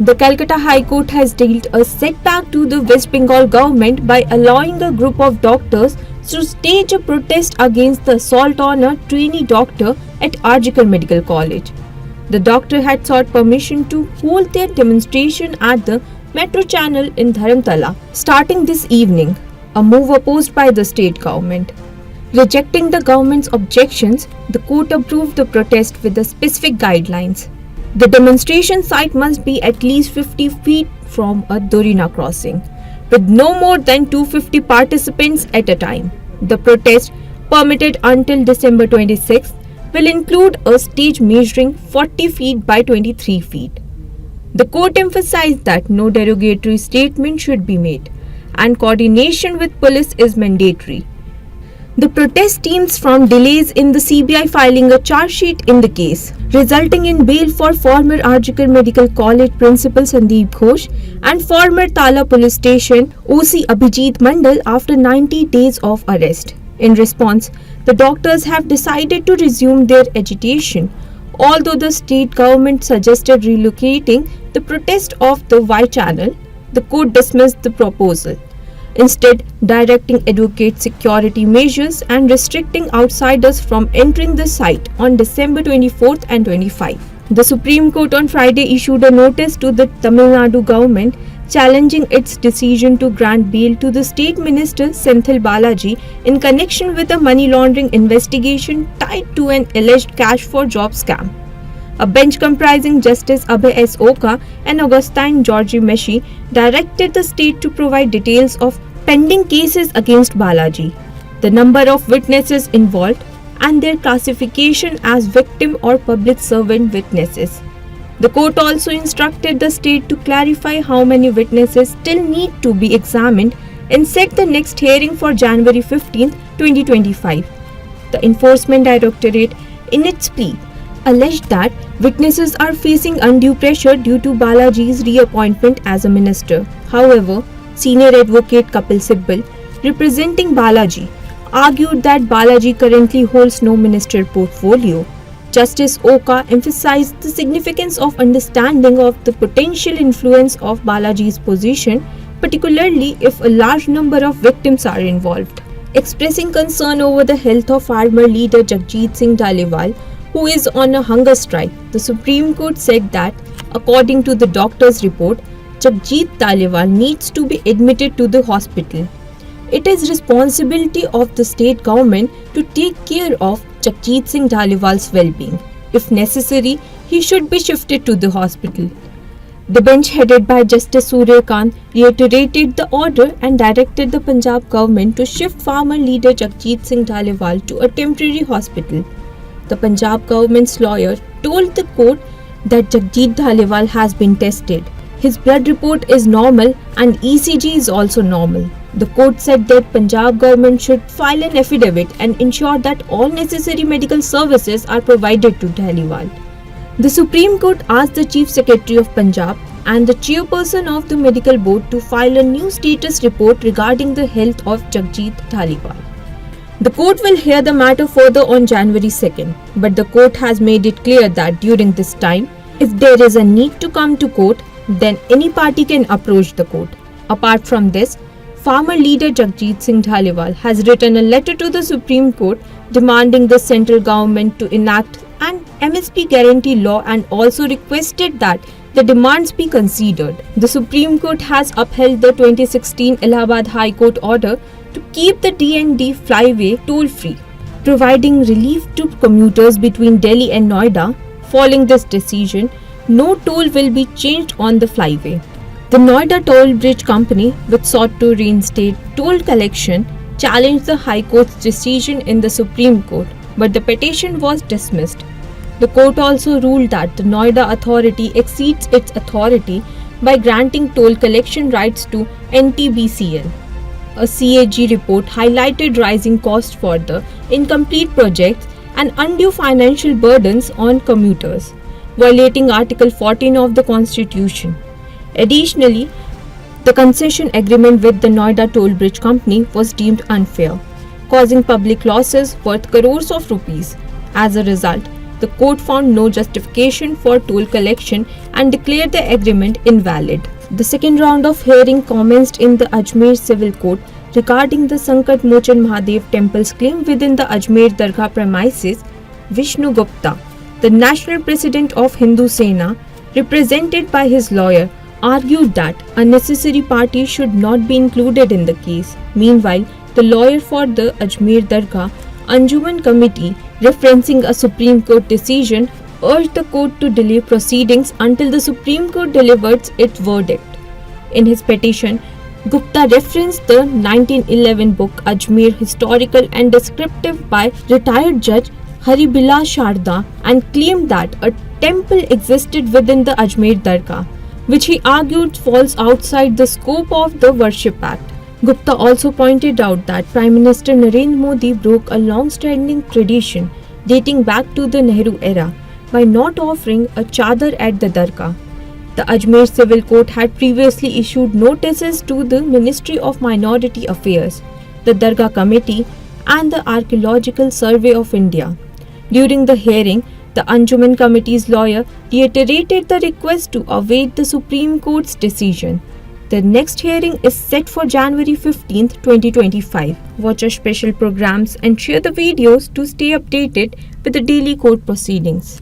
The Calcutta High Court has dealt a setback to the West Bengal government by allowing a group of doctors to stage a protest against the assault on a trainee doctor at R.G. Kar Medical College. The doctor had sought permission to hold their demonstration at the Metro Channel in Dharamtala starting this evening, a move opposed by the state government. Rejecting the government's objections, the court approved the protest with the specific guidelines. The demonstration site must be at least 50 feet from a Dorina crossing, with no more than 250 participants at a time. The protest, permitted until December 26, will include a stage measuring 40 feet by 23 feet. The court emphasized that no derogatory statement should be made, and coordination with police is mandatory. The protest stems from delays in the CBI filing a charge sheet in the case, resulting in bail for former R.G. Kar Medical College Principal Sandeep Ghosh and former Tala Police Station OC Abhijit Mandal after 90 days of arrest. In response, the doctors have decided to resume their agitation, although the state government suggested relocating the protest of the Y channel. The court dismissed the proposal, instead directing adequate security measures and restricting outsiders from entering the site on December 24th and 25th. The Supreme Court on Friday issued a notice to the Tamil Nadu government challenging its decision to grant bail to the State Minister Senthil Balaji in connection with a money laundering investigation tied to an alleged cash for job scam. A bench comprising Justice Abhay S. Oka and Augustine Georgi Meshi directed the state to provide details of pending cases against Balaji, the number of witnesses involved, and their classification as victim or public servant witnesses. The court also instructed the state to clarify how many witnesses still need to be examined and set the next hearing for January 15, 2025. The Enforcement Directorate, in its plea, alleged that witnesses are facing undue pressure due to Balaji's reappointment as a minister. However, senior advocate Kapil Sibal, representing Balaji, argued that Balaji currently holds no minister portfolio. Justice Oka emphasized the significance of understanding of the potential influence of Balaji's position, particularly if a large number of victims are involved. Expressing concern over the health of farmer leader Jagjit Singh Dhaliwal, who is on a hunger strike, the Supreme Court said that, according to the doctor's report, Jagjit Dhaliwal needs to be admitted to the hospital. It is responsibility of the state government to take care of Jagjit Singh Dhaliwal's well-being. If necessary, he should be shifted to the hospital. The bench headed by Justice Surya Kant reiterated the order and directed the Punjab government to shift farmer leader Jagjit Singh Dhaliwal to a temporary hospital. The Punjab government's lawyer told the court that Jagjit Dhaliwal has been tested. His blood report is normal and ECG is also normal. The court said that Punjab government should file an affidavit and ensure that all necessary medical services are provided to Dhaliwal. The Supreme Court asked the Chief Secretary of Punjab and the chairperson of the medical board to file a new status report regarding the health of Jagjit Dhaliwal. The court will hear the matter further on January 2nd, but the court has made it clear that during this time, if there is a need to come to court, then any party can approach the court. Apart from this, farmer leader Jagjit Singh Dhaliwal has written a letter to the Supreme Court demanding the central government to enact an MSP guarantee law and also requested that the demands be considered. The Supreme Court has upheld the 2016 Allahabad High Court order to keep the D&D flyway toll-free, providing relief to commuters between Delhi and Noida. Following this decision, no toll will be changed on the flyway. The Noida Toll Bridge Company, which sought to reinstate toll collection, challenged the High Court's decision in the Supreme Court, but the petition was dismissed. The court also ruled that the Noida Authority exceeds its authority by granting toll collection rights to NTBCL. A CAG report highlighted rising costs for the incomplete projects and undue financial burdens on commuters, violating Article 14 of the Constitution. Additionally, the concession agreement with the Noida Toll Bridge Company was deemed unfair, causing public losses worth crores of rupees. As a result, The court found no justification for toll collection and declared the agreement invalid. The second round of hearing commenced in the Ajmer Civil Court regarding the Sankat Mochan Mahadev temple's claim within the Ajmer Dargah premises. Vishnu Gupta, the national president of Hindu Sena, represented by his lawyer, argued that a necessary party should not be included in the case. Meanwhile, the lawyer for the Ajmer Dargah Anjuman Committee, referencing a Supreme Court decision, urged the court to delay proceedings until the Supreme Court delivers its verdict. In his petition, Gupta referenced the 1911 book Ajmer Historical and Descriptive by retired Judge Haribilas Sharda and claimed that a temple existed within the Ajmer Dargah, which he argued falls outside the scope of the Worship Act. Gupta also pointed out that Prime Minister Narendra Modi broke a long-standing tradition dating back to the Nehru era by not offering a chadar at the Dargah. The Ajmer Civil Court had previously issued notices to the Ministry of Minority Affairs, the Dargah Committee, and the Archaeological Survey of India. During the hearing, the Anjuman Committee's lawyer reiterated the request to await the Supreme Court's decision. The next hearing is set for January 15, 2025. Watch our special programs and share the videos to stay updated with the daily court proceedings.